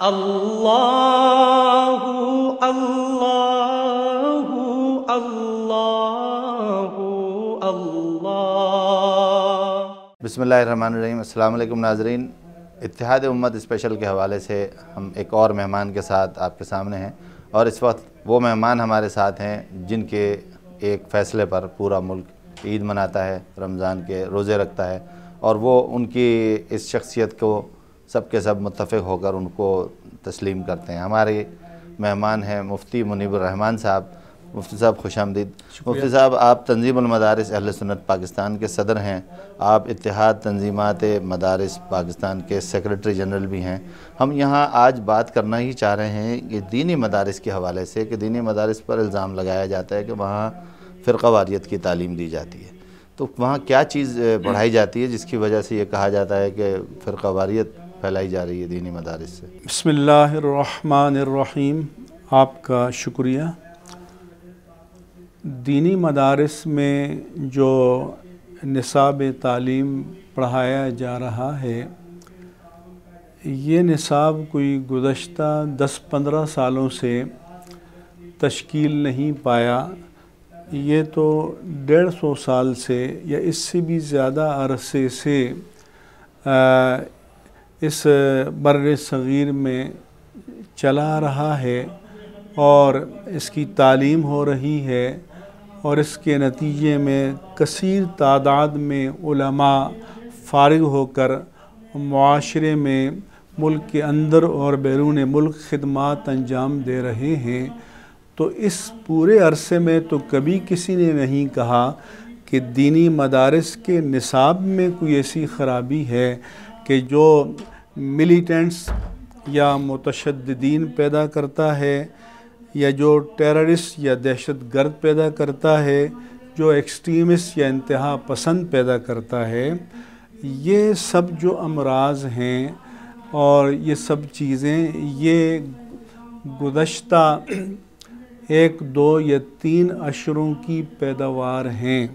اللہ اللہ اللہ اللہ۔ بسم اللہ الرحمن الرحیم۔ السلام علیکم ناظرین، اتحاد امت اسپیشل کے حوالے سے ہم ایک اور مہمان کے ساتھ آپ کے سامنے ہیں، اور اس وقت وہ مہمان ہمارے ساتھ ہیں جن کے ایک فیصلے پر پورا ملک عید مناتا ہے، رمضان کے روزے رکھتا ہے، اور وہ ان کی اس شخصیت کو سب کے سب متفق ہو کر ان کو تسلیم کرتے ہیں۔ ہمارے مہمان ہیں مفتی منیب الرحمان صاحب۔ مفتی صاحب خوش آمدید۔ مفتی صاحب، آپ تنظیم المدارس اہل سنت پاکستان کے صدر ہیں، آپ اتحاد تنظیمات مدارس پاکستان کے سیکریٹری جنرل بھی ہیں۔ ہم یہاں آج بات کرنا ہی چاہ رہے ہیں کہ دینی مدارس کے حوالے سے، کہ دینی مدارس پر الزام لگایا جاتا ہے کہ وہاں فرقہ واریت کی تعلیم دی جاتی ہے، تو وہاں کیا چیز پڑھائی جاتی ہے جس کی وجہ سے یہ کہا جاتا ہے کہ فرقہ واریت پھیلائی جا رہی ہے دینی مدارس سے؟ بسم اللہ الرحمن الرحیم۔ آپ کا شکریہ۔ دینی مدارس میں جو نصاب تعلیم پڑھایا جا رہا ہے، یہ نصاب کوئی گزشتہ 10-15 سالوں سے تشکیل نہیں پایا، یہ تو 150 سال سے یا اس سے بھی زیادہ عرصے سے اس بر صغیر میں چلا رہا ہے، اور اس کی تعلیم ہو رہی ہے، اور اس کے نتیجے میں کثیر تعداد میں علماء فارغ ہو کر معاشرے میں ملک کے اندر اور بیرون ملک خدمات انجام دے رہے ہیں۔ تو اس پورے عرصے میں تو کبھی کسی نے نہیں کہا کہ دینی مدارس کے نصاب میں کوئی ایسی خرابی ہے کہ جو ملیٹنٹس یا متشددین پیدا کرتا ہے، یا جو ٹیررسٹ یا دہشت گرد پیدا کرتا ہے، جو ایکسٹریمسٹ یا انتہا پسند پیدا کرتا ہے۔ یہ سب جو امراض ہیں اور یہ سب چیزیں، یہ گزشتہ 1, 2 یا 3 اشروں کی پیداوار ہیں،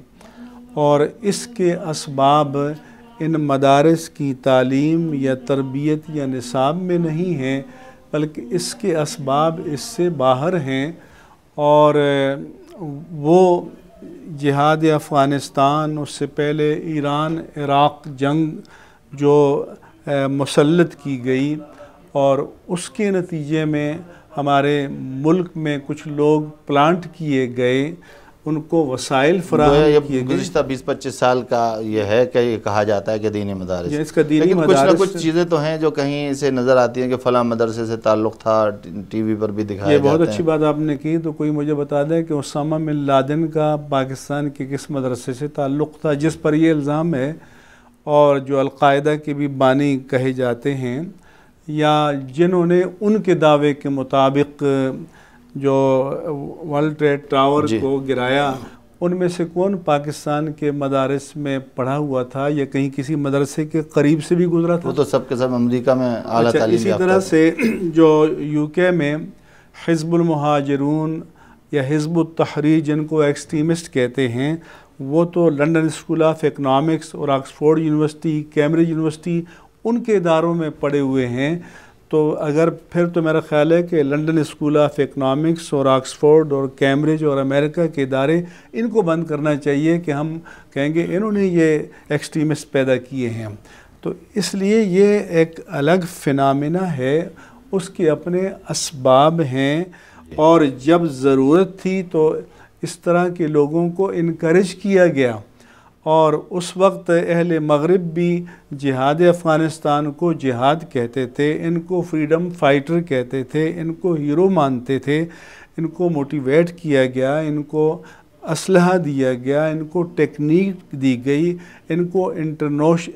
اور اس کے اسباب ان مدارس کی تعلیم یا تربیت یا نصاب میں نہیں ہیں، بلکہ اس کے اسباب اس سے باہر ہیں۔ اور وہ جہاد افغانستان، اس سے پہلے ایران عراق جنگ جو مسلط کی گئی، اور اس کے نتیجے میں ہمارے ملک میں کچھ لوگ پلانٹ کیے گئے، ان کو وسائل فراہم کیے گئے۔ گزشتہ 20-25 سال کا یہ ہے کہ یہ کہا جاتا ہے کہ دینی مدارس، اس کا دینی لیکن مدارس کچھ نہ کچھ چیزیں تو ہیں جو کہیں سے نظر آتی ہیں کہ فلاں مدرسے سے تعلق تھا، ٹی وی پر بھی دکھایا یہ جاتا ہے۔ بہت اچھی بات آپ نے کی۔ تو کوئی مجھے بتا دے کہ اسامہ بن لادن کا پاکستان کے کس مدرسے سے تعلق تھا جس پر یہ الزام ہے، اور جو القاعدہ کے بھی بانی کہے جاتے ہیں، یا جنہوں نے ان کے دعوے کے مطابق جو ورلڈ ٹریڈ ٹاور کو گرایا، ان میں سے کون پاکستان کے مدارس میں پڑھا ہوا تھا یا کہیں کسی مدرسے کے قریب سے بھی گزرا تھا؟ وہ تو سب کے سب امریکہ میں اعلیٰ تعلیم اسی طرح سے جو UK میں حزب المہاجرون یا حزب التحریر، جن کو ایکسٹریمسٹ کہتے ہیں، وہ تو لنڈن اسکول آف اکنامکس اور آکسفورڈ یونیورسٹی، کیمبرج یونیورسٹی، ان کے اداروں میں پڑھے ہوئے ہیں۔ تو اگر پھر تو میرا خیال ہے کہ لنڈن اسکول آف اکنامکس اور آکسفورڈ اور کیمبرج اور امریکہ کے ادارے، ان کو بند کرنا چاہیے کہ ہم کہیں گے انہوں نے یہ ایکسٹریمسٹ پیدا کیے ہیں۔ تو اس لیے یہ ایک الگ فنامنا ہے، اس کے اپنے اسباب ہیں، اور جب ضرورت تھی تو اس طرح کے لوگوں کو انکریج کیا گیا، اور اس وقت اہل مغرب بھی جہاد افغانستان کو جہاد کہتے تھے، ان کو فریڈم فائٹر کہتے تھے، ان کو ہیرو مانتے تھے، ان کو موٹیویٹ کیا گیا، ان کو اسلحہ دیا گیا، ان کو ٹیکنیک دی گئی، ان کو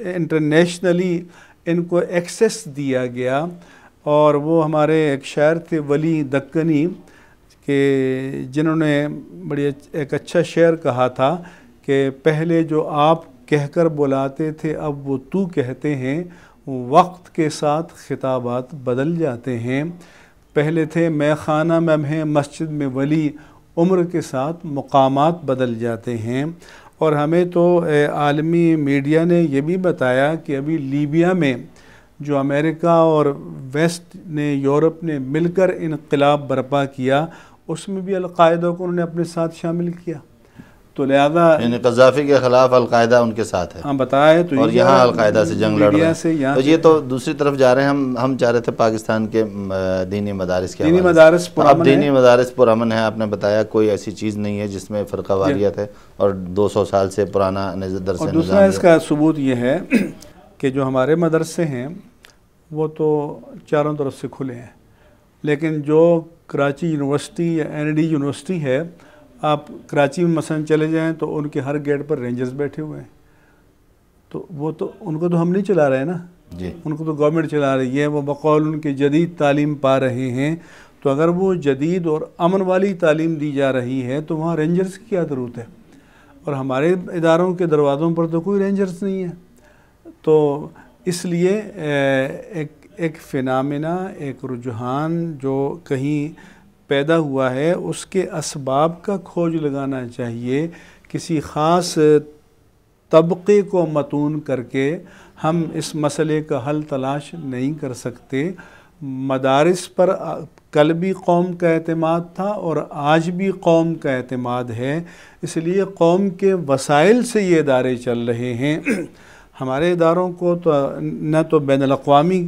انٹرنیشنلی ان کو ایکسیس دیا گیا۔ اور وہ ہمارے ایک شاعر تھے ولی دکنی، کہ جنہوں نے بڑی ایک اچھا شعر کہا تھا کہ پہلے جو آپ کہہ کر بلاتے تھے اب وہ تو کہتے ہیں، وقت کے ساتھ خطابات بدل جاتے ہیں۔ پہلے تھے میں خانہ میں مسجد میں ولی، عمر کے ساتھ مقامات بدل جاتے ہیں۔ اور ہمیں تو عالمی میڈیا نے یہ بھی بتایا کہ ابھی لیبیا میں جو امریکہ اور ویسٹ نے، یورپ نے مل کر انقلاب برپا کیا، اس میں بھی القاعدہ کو انہوں نے اپنے ساتھ شامل کیا. تو لہذا یعنی قذافی کے خلاف القاعدہ ان کے ساتھ ہے. ہاں بتائے تو اور یہاں القاعدہ سے جنگ لڑ رہے ہیں. تو یہ تو دوسری طرف جا رہے ہیں. ہم چاہ رہے تھے پاکستان کے دینی مدارس کے دینی مدارس اب دینی مدارس پرامن ہے. آپ نے بتایا کوئی ایسی چیز نہیں ہے جس میں فرقہ واریت ہے، اور 200 سال سے پرانا درس اور دوسرا اس کا ثبوت یہ ہے کہ جو ہمارے مدرسے ہیں وہ تو چاروں طرف سے کھلے ہیں، لیکن جو کراچی یونیورسٹی یا NID یونیورسٹی ہے، آپ کراچی میں مثلا چلے جائیں تو ان کے ہر گیٹ پر رینجرز بیٹھے ہوئے ہیں. تو وہ تو ان کو تو ہم نہیں چلا رہے نا جی، ان کو تو گورنمنٹ چلا رہی ہے. وہ بقول ان کی جدید تعلیم پا رہے ہیں. تو اگر وہ جدید اور امن والی تعلیم دی جا رہی ہے تو وہاں رینجرز کی کیا ضرورت ہے؟ اور ہمارے اداروں کے دروازوں پر تو کوئی رینجرز نہیں ہے. تو اس لیے ایک فینامنا، ایک رجحان جو کہیں پیدا ہوا ہے، اس کے اسباب کا کھوج لگانا چاہیے. کسی خاص طبقے کو متون کر کے ہم اس مسئلے کا حل تلاش نہیں کر سکتے. مدارس پر کل بھی قوم کا اعتماد تھا اور آج بھی قوم کا اعتماد ہے. اس لیے قوم کے وسائل سے یہ ادارے چل رہے ہیں. ہمارے اداروں کو تو نہ تو بین الاقوامی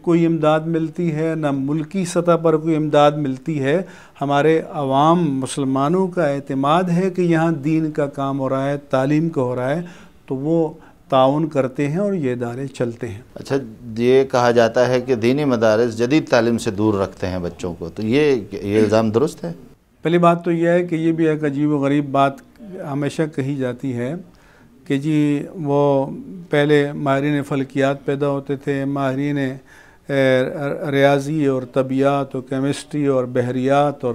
کوئی امداد ملتی ہے، نہ ملکی سطح پر کوئی امداد ملتی ہے. ہمارے عوام مسلمانوں کا اعتماد ہے کہ یہاں دین کا کام ہو رہا ہے، تعلیم کا ہو رہا ہے، تو وہ تعاون کرتے ہیں اور یہ ادارے چلتے ہیں. اچھا، یہ کہا جاتا ہے کہ دینی مدارس جدید تعلیم سے دور رکھتے ہیں بچوں کو، تو یہ الزام درست ہے؟ پہلی بات تو یہ ہے کہ یہ بھی ایک عجیب و غریب بات ہمیشہ کہی جاتی ہے کہ جی وہ پہلے ماہرین فلکیات پیدا ہوتے تھے، ماہرین ریاضی اور طبیعیات اور کیمسٹری اور بحریات اور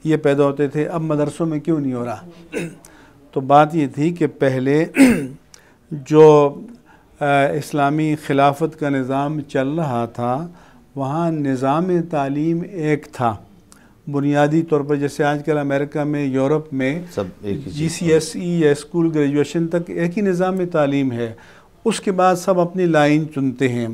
یہ پیدا ہوتے تھے، اب مدرسوں میں کیوں نہیں ہو رہا؟ تو بات یہ تھی کہ پہلے جو اسلامی خلافت کا نظام چل رہا تھا وہاں نظام تعلیم ایک تھا بنیادی طور پر. جیسے آج کل امریکہ میں، یورپ میں سب ایک ہی GCSE یا اسکول گریجویشن تک ایک ہی نظام تعلیم ہے، اس کے بعد سب اپنی لائن چنتے ہیں.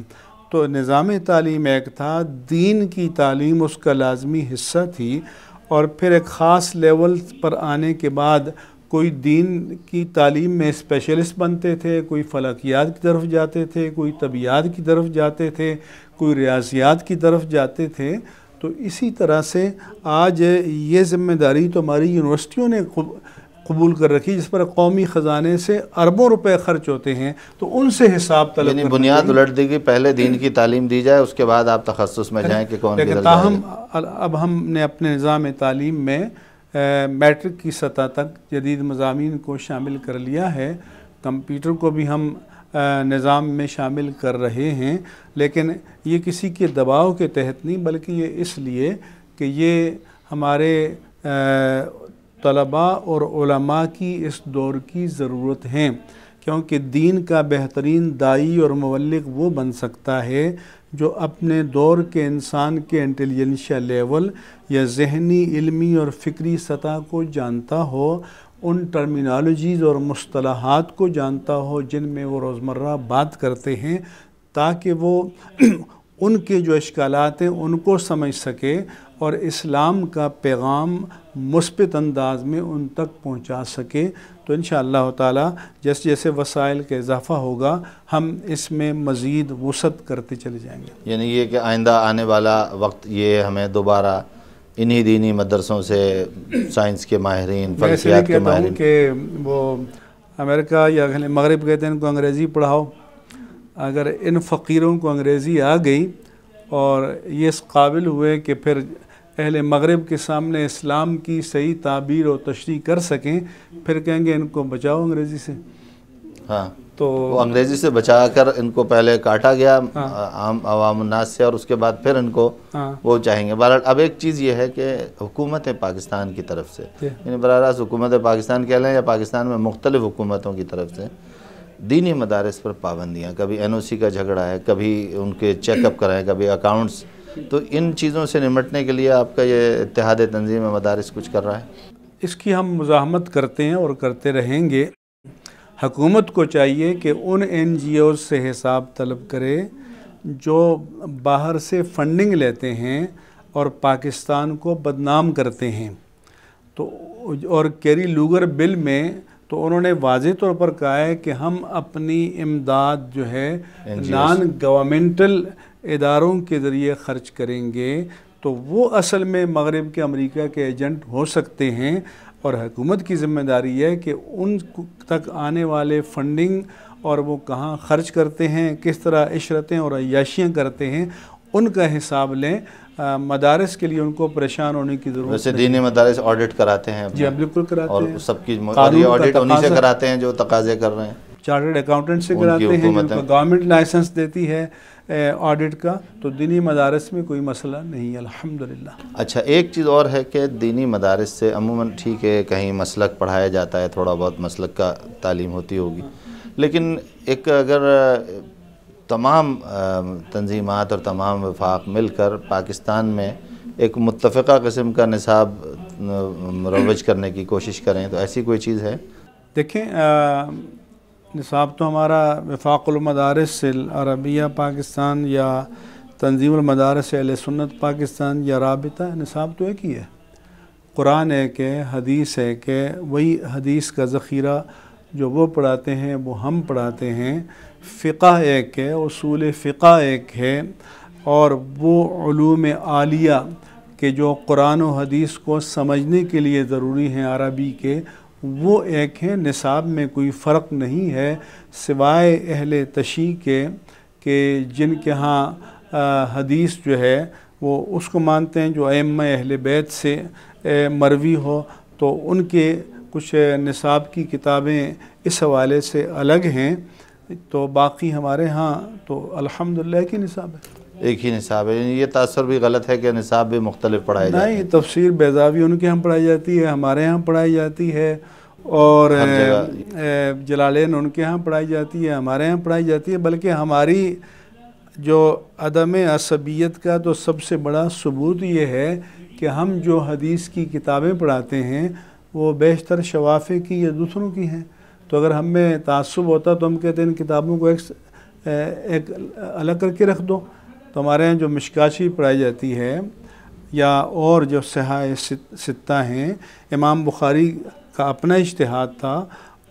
تو نظام تعلیم ایک تھا، دین کی تعلیم اس کا لازمی حصہ تھی، اور پھر ایک خاص لیول پر آنے کے بعد کوئی دین کی تعلیم میں اسپیشلسٹ بنتے تھے، کوئی فلکیات کی طرف جاتے تھے، کوئی طبیعیات کی طرف جاتے تھے، کوئی ریاضیات کی طرف جاتے تھے. تو اسی طرح سے آج یہ ذمہ داری تو ہماری یونیورسٹیوں نے قبول کر رکھی، جس پر قومی خزانے سے اربوں روپے خرچ ہوتے ہیں، تو ان سے حساب طلب یعنی بنیاد الٹ دی گئی، پہلے دین کی تعلیم دی جائے، اس کے بعد آپ تخصص میں جائیں کہ کون لیکن تاہم اب ہم نے اپنے نظام تعلیم میں میٹرک کی سطح تک جدید مضامین کو شامل کر لیا ہے. کمپیوٹر کو بھی ہم نظام میں شامل کر رہے ہیں، لیکن یہ کسی کے دباؤ کے تحت نہیں، بلکہ یہ اس لیے کہ یہ ہمارے طلباء اور علماء کی اس دور کی ضرورت ہے. کیونکہ دین کا بہترین داعی اور مبلغ وہ بن سکتا ہے جو اپنے دور کے انسان کے انٹیلیجنشیا لیول یا ذہنی، علمی اور فکری سطح کو جانتا ہو، ان ٹرمینالوجیز اور مصطلحات کو جانتا ہو جن میں وہ روزمرہ بات کرتے ہیں، تاکہ وہ ان کے جو اشکالات ہیں ان کو سمجھ سکے اور اسلام کا پیغام مثبت انداز میں ان تک پہنچا سکے. تو انشاءاللہ تعالی جیسے جیسے وسائل کا اضافہ ہوگا ہم اس میں مزید وسعت کرتے چلے جائیں گے. یعنی یہ کہ آئندہ آنے والا وقت یہ ہمیں دوبارہ انہی دینی مدرسوں سے سائنس کے ماہرین، فلکیات کے ماہرین، کہ وہ امریکہ یا مغرب کہتے ہیں ان کو انگریزی پڑھاؤ. اگر ان فقیروں کو انگریزی آ گئی اور یہ اس قابل ہوئے کہ پھر اہل مغرب کے سامنے اسلام کی صحیح تعبیر و تشریح کر سکیں، پھر کہیں گے ان کو بچاؤ انگریزی سے. ہاں، تو وہ انگریزی سے بچا کر ان کو پہلے کاٹا گیا عام عوام الناس سے، اور اس کے بعد پھر ان کو وہ چاہیں گے. بہرحال اب ایک چیز یہ ہے کہ حکومت پاکستان کی طرف سے، یعنی براہ راست حکومت پاکستان کہہ لیں یا پاکستان میں مختلف حکومتوں کی طرف سے دینی مدارس پر پابندیاں، کبھی NOC کا جھگڑا ہے، کبھی ان کے چیک اپ کرائیں، کبھی اکاؤنٹس. تو ان چیزوں سے نمٹنے کے لیے آپ کا یہ اتحاد تنظیم مدارس کچھ کر رہا ہے؟ اس کی ہم مزاحمت کرتے ہیں اور کرتے رہیں گے. حکومت کو چاہیے کہ ان NGOs سے حساب طلب کرے جو باہر سے فنڈنگ لیتے ہیں اور پاکستان کو بدنام کرتے ہیں. تو اور کیری لوگر بل میں تو انہوں نے واضح طور پر کہا ہے کہ ہم اپنی امداد جو ہے نان گورنمنٹل اداروں کے ذریعے خرچ کریں گے. تو وہ اصل میں مغرب کے امریکہ کے ایجنٹ ہو سکتے ہیں، اور حکومت کی ذمہ داری ہے کہ ان تک آنے والے فنڈنگ اور وہ کہاں خرچ کرتے ہیں، کس طرح عشرتیں اور عیاشیاں کرتے ہیں، ان کا حساب لیں. مدارس کے لیے ان کو پریشان ہونے کی ضرورت ویسے دینی مدارس آڈٹ کراتے ہیں جی بالکل کراتے اور ہیں، سب کی آڈٹ انہی سے کراتے ہیں جو تقاضے کر رہے ہیں، چارٹرڈ اکاؤنٹنٹ سے کراتے ہیں، جن کو گورنمنٹ لائسنس دیتی ہے آڈٹ کا. تو دینی مدارس میں کوئی مسئلہ نہیں ہے الحمدللہ. اچھا ایک چیز اور ہے کہ دینی مدارس سے عموماً ٹھیک ہے کہیں مسلک پڑھایا جاتا ہے، تھوڑا بہت مسلک کا تعلیم ہوتی ہوگی، لیکن ایک اگر تمام تنظیمات اور تمام وفاق مل کر پاکستان میں ایک متفقہ قسم کا نصاب مروج کرنے کی کوشش کریں تو ایسی کوئی چیز ہے؟ دیکھیں نصاب تو ہمارا وفاق المدارس العربیہ پاکستان یا تنظیم المدارس اہل سنت پاکستان یا رابطہ، نصاب تو ایک ہی ہے. قرآن ایک ہے، حدیث ایک ہے، وہی حدیث کا ذخیرہ جو وہ پڑھاتے ہیں وہ ہم پڑھاتے ہیں. فقہ ایک ہے، اصول فقہ ایک ہے، اور وہ علوم عالیہ کہ جو قرآن و حدیث کو سمجھنے کے لیے ضروری ہیں عربی کے، وہ ایک ہے. نصاب میں کوئی فرق نہیں ہے سوائے اہل تشیع کے کہ جن کے ہاں حدیث جو ہے وہ اس کو مانتے ہیں جو ائمہ اہل بیت سے مروی ہو، تو ان کے کچھ نصاب کی کتابیں اس حوالے سے الگ ہیں. تو باقی ہمارے ہاں تو الحمدللہ کی نصاب ہے، ایک ہی نصاب ہے. یہ تاثر بھی غلط ہے کہ نصاب بھی مختلف پڑھائے جاتے ہیں. نہیں، تفسیر بیضاوی ان کے ہاں پڑھائی جاتی ہے، ہمارے یہاں پڑھائی جاتی ہے، اور جلالین ان کے ہاں پڑھائی جاتی ہے، ہمارے یہاں پڑھائی جاتی ہے. بلکہ ہماری جو عدم عصبیت کا تو سب سے بڑا ثبوت یہ ہے کہ ہم جو حدیث کی کتابیں پڑھاتے ہیں وہ بیشتر شوافی کی یا دوسروں کی ہیں. تو اگر ہم میں تعصب ہوتا تو ہم کہتے ہیں ان کتابوں کو ایک الگ کر کے رکھ دو. تو ہمارے یہاں جو مشکاشی پڑھائی جاتی ہے یا اور جو صحاح ستہ ہیں، امام بخاری کا اپنا اجتہاد تھا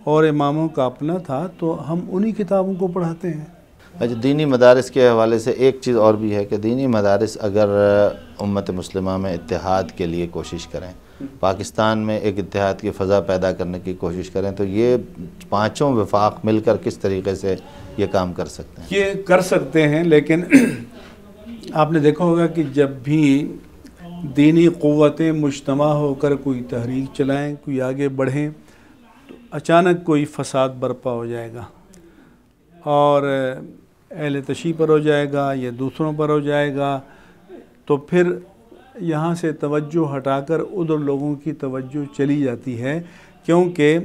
اور اماموں کا اپنا تھا، تو ہم انہی کتابوں کو پڑھاتے ہیں. اچھا دینی مدارس کے حوالے سے ایک چیز اور بھی ہے کہ دینی مدارس اگر امت مسلمہ میں اتحاد کے لیے کوشش کریں، پاکستان میں ایک اتحاد کی فضا پیدا کرنے کی کوشش کریں، تو یہ پانچوں وفاق مل کر کس طریقے سے یہ کام کر سکتے ہیں؟ یہ کر سکتے ہیں، لیکن آپ نے دیکھا ہوگا کہ جب بھی دینی قوتیں مجتمع ہو کر کوئی تحریک چلائیں، کوئی آگے بڑھیں، تو اچانک کوئی فساد برپا ہو جائے گا، اور اہل تشیع پر ہو جائے گا یا دوسروں پر ہو جائے گا. تو پھر یہاں سے توجہ ہٹا کر ادھر لوگوں کی توجہ چلی جاتی ہے، کیونکہ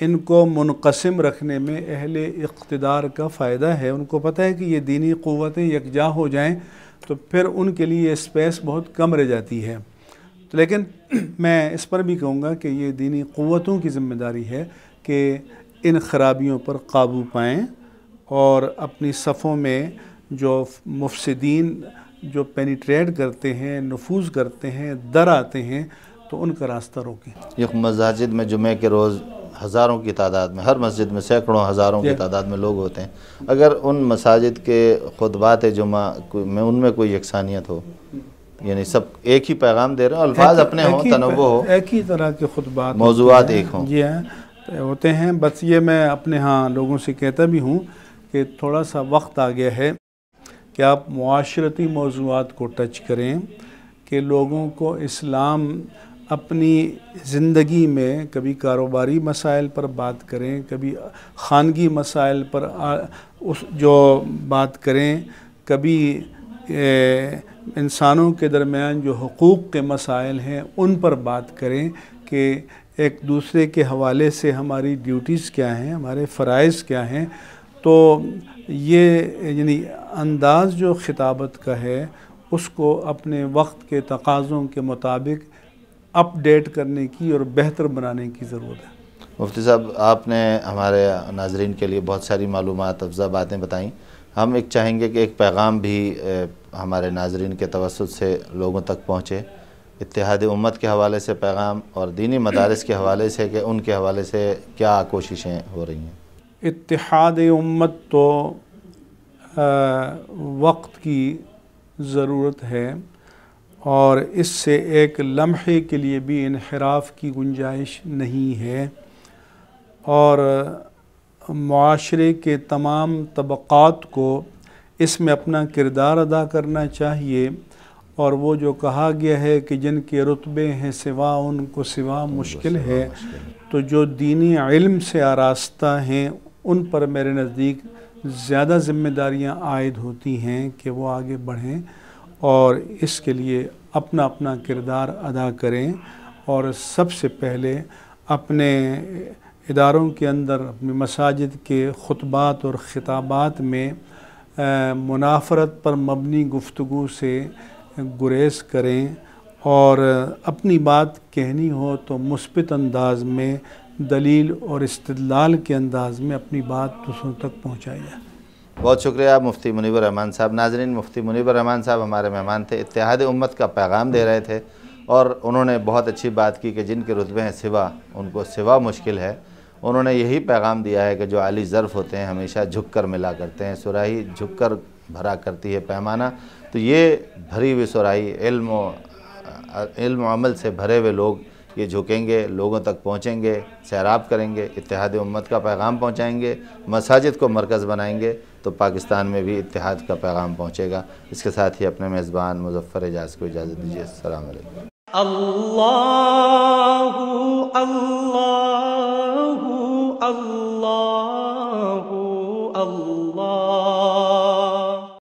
ان کو منقسم رکھنے میں اہل اقتدار کا فائدہ ہے. ان کو پتہ ہے کہ یہ دینی قوتیں یکجا ہو جائیں تو پھر ان کے لیے اسپیس بہت کم رہ جاتی ہے. لیکن میں اس پر بھی کہوں گا کہ یہ دینی قوتوں کی ذمہ داری ہے کہ ان خرابیوں پر قابو پائیں، اور اپنی صفوں میں جو مفسدین جو پینیٹریٹ کرتے ہیں، نفوذ کرتے ہیں، در آتے ہیں، تو ان کا راستہ روکیں. یہ مساجد میں جمعہ کے روز ہزاروں کی تعداد میں، ہر مسجد میں سینکڑوں ہزاروں کی تعداد میں لوگ ہوتے ہیں، اگر ان مساجد کے خطبات جمعہ میں ان میں کوئی یکسانیت ہو، یعنی سب ایک ہی پیغام دے رہے ہیں، الفاظ اپنے ہوں، تنوع ہو، ایک ہی طرح کے خطبات، موضوعات ایک ہوں، جی ہاں ہوتے ہیں. بس یہ میں اپنے ہاں لوگوں سے کہتا بھی ہوں کہ تھوڑا سا وقت آ گیا ہے کہ آپ معاشرتی موضوعات کو ٹچ کریں، کہ لوگوں کو اسلام اپنی زندگی میں کبھی کاروباری مسائل پر بات کریں، کبھی خانگی مسائل پر جو بات کریں، کبھی انسانوں کے درمیان جو حقوق کے مسائل ہیں ان پر بات کریں، کہ ایک دوسرے کے حوالے سے ہماری ڈیوٹیز کیا ہیں، ہمارے فرائض کیا ہیں. تو یہ یعنی انداز جو خطابت کا ہے اس کو اپنے وقت کے تقاضوں کے مطابق اپ ڈیٹ کرنے کی اور بہتر بنانے کی ضرورت ہے. مفتی صاحب آپ نے ہمارے ناظرین کے لیے بہت ساری معلومات افزا باتیں بتائیں. ہم ایک چاہیں گے کہ ایک پیغام بھی ہمارے ناظرین کے توسط سے لوگوں تک پہنچے، اتحاد امت کے حوالے سے پیغام اور دینی مدارس کے حوالے سے کہ ان کے حوالے سے کیا کوششیں ہو رہی ہیں۔ اتحاد امت تو وقت کی ضرورت ہے، اور اس سے ایک لمحے کے لیے بھی انحراف کی گنجائش نہیں ہے، اور معاشرے کے تمام طبقات کو اس میں اپنا کردار ادا کرنا چاہیے، اور وہ جو کہا گیا ہے کہ جن کے رتبے ہیں سوا ان کو سوا مشکل ہے، تو جو دینی علم سے آراستہ ہیں ان پر میرے نزدیک زیادہ ذمہ داریاں عائد ہوتی ہیں کہ وہ آگے بڑھیں اور اس کے لیے اپنا اپنا کردار ادا کریں، اور سب سے پہلے اپنے اداروں کے اندر اپنی مساجد کے خطبات اور خطابات میں منافرت پر مبنی گفتگو سے گریز کریں، اور اپنی بات کہنی ہو تو مثبت انداز میں دلیل اور استدلال کے انداز میں اپنی بات دوسروں تک پہنچائی جائے۔ بہت شکریہ مفتی منیب الرحمان صاحب۔ ناظرین، مفتی منیب الرحمان صاحب ہمارے مہمان تھے، اتحاد امت کا پیغام دے رہے تھے، اور انہوں نے بہت اچھی بات کی کہ جن کے رتبے ہیں سوا ان کو سوا مشکل ہے۔ انہوں نے یہی پیغام دیا ہے کہ جو عالی ظرف ہوتے ہیں ہمیشہ جھک کر ملا کرتے ہیں، سراہی جھک کر بھرا کرتی ہے پیمانہ، تو یہ بھری ہوئی سراہی علم و عمل سے بھرے ہوئے لوگ یہ جھکیں گے، لوگوں تک پہنچیں گے، سیراب کریں گے، اتحاد امت کا پیغام پہنچائیں گے، مساجد کو مرکز بنائیں گے، تو پاکستان میں بھی اتحاد کا پیغام پہنچے گا۔ اس کے ساتھ ہی اپنے میزبان مظفر اعجاز کو اجازت دیجیے۔ السلام علیکم۔ اللہ اللہ اللہ